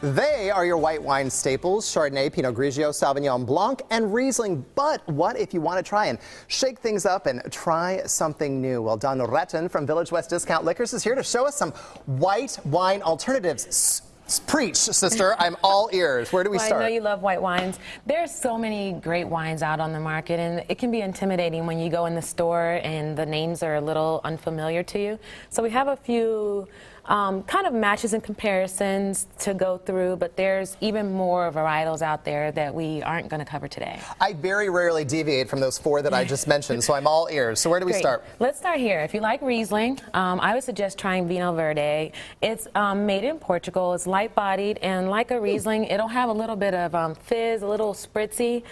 They are your white wine staples: Chardonnay, Pinot Grigio, Sauvignon Blanc, and Riesling. But what if you want to try and shake things up and try something new? Well, Don Retten from Village West Discount Liquors is here to show us some white wine alternatives. Preach, sister. I'm all ears. Where do we start? I know you love white wines. There's so many great wines out on the market, and it can be intimidating when you go in the store and the names are a little unfamiliar to you. So we have a few kind of matches and comparisons to go through, but there's even more varietals out there that we aren't going to cover today. I very rarely deviate from those four that I just mentioned, so I'm all ears. So where do we start? Let's start here. If you like Riesling, I would suggest trying Vino Verde. It's made in Portugal. It's light-bodied, and like a Riesling, it'll have a little bit of fizz, a little spritzy.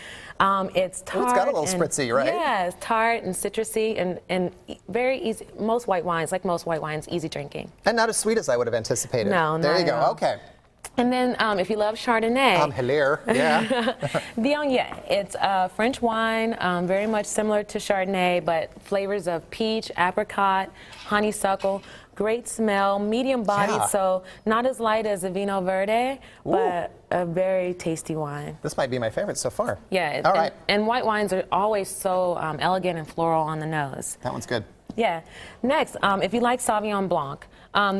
It's tart. It's got a little spritzy, right? Yeah, it's tart and citrusy, and very easy. Most white wines, like most white wines, easy drinking. And not as sweet as I would have anticipated. No, there you go. at all. Okay. And then if you love Chardonnay. Hilaire, yeah. Viognier. It's a French wine, very much similar to Chardonnay, but flavors of peach, apricot, honeysuckle. Great smell, medium bodied, so not as light as a Vino Verde, but a very tasty wine. This might be my favorite so far. Yeah. All right. And white wines are always so elegant and floral on the nose. That one's good. Yeah. Next, if you like Sauvignon Blanc,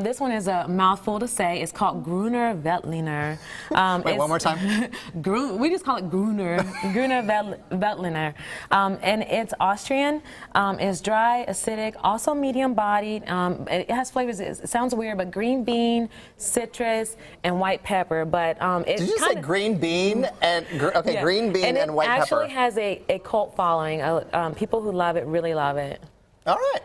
this one is a mouthful to say. It's called Gruner Veltliner. Wait, one more time. We just call it Gruner Veltliner. And it's Austrian. It's dry, acidic, also medium-bodied. It has flavors. It sounds weird, but green bean, citrus, and white pepper. But it's Did you say green bean and green bean and white pepper? And it actually has a cult following. People who love it really love it. All right.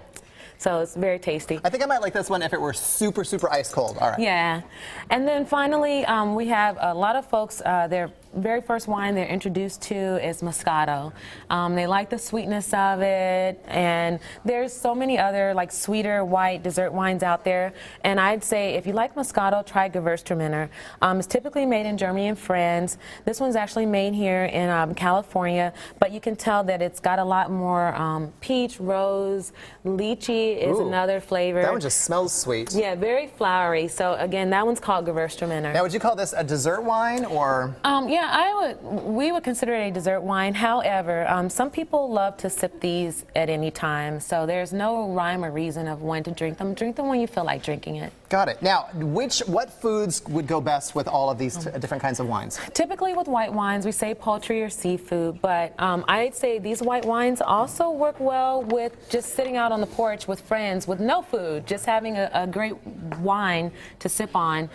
So it's very tasty. I think I might like this one if it were super, super ice cold. All right. Yeah. And then finally, we have a lot of folks, their very first wine they're introduced to is Moscato. They like the sweetness of it, and there's so many other like sweeter white dessert wines out there. And I'd say if you like Moscato, try Gewurztraminer. It's typically made in Germany and France. This one's actually made here in California, but you can tell that it's got a lot more peach, rose, lychee is another flavor. That one just smells sweet. Yeah, very flowery. So again, that one's called Gewurztraminer. Now, would you call this a dessert wine or? Yeah, we would consider it a dessert wine. However, some people love to sip these at any time, so there's no rhyme or reason of when to drink them. Drink them when you feel like drinking it. Got it. Now, what foods would go best with all of these different kinds of wines? Typically with white wines, we say poultry or seafood, but I'd say these white wines also work well with just sitting out on the porch with friends with no food, just having a great wine to sip on,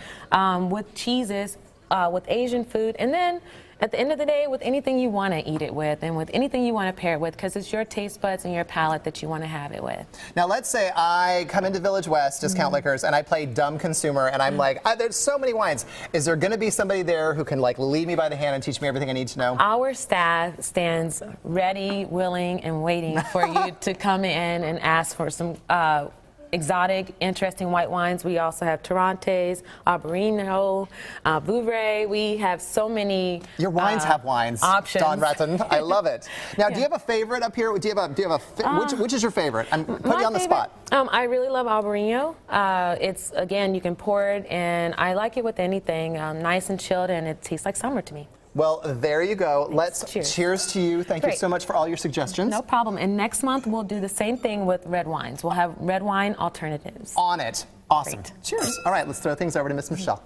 with cheeses, with Asian food, and then at the end of the day, with anything you want to eat it with and with anything you want to pair it with, because it's your taste buds and your palate that you want to have it with. Now, let's say I come into Village West Discount Liquors and I play dumb consumer and I'm like, there's so many wines. Is there going to be somebody there who can like lead me by the hand and teach me everything I need to know? Our staff stands ready, willing, and waiting for you to come in and ask for some exotic, interesting white wines. We also have Torrontés, Albarino, Vouvray. We have so many. Your wines have wines. Options. Don Retten, I love it. Now, do you have a favorite up here? Do you have which is your favorite? I'm putting you on the spot. I really love Albarino. It's again, you can pour it, and I like it with anything. Nice and chilled, and it tastes like summer to me. Well, there you go. Let's cheers to you. Thank you so much for all your suggestions. No problem. And next month, we'll do the same thing with red wines. We'll have red wine alternatives. On it. Awesome. Cheers. All right, let's throw things over to Miss Michelle.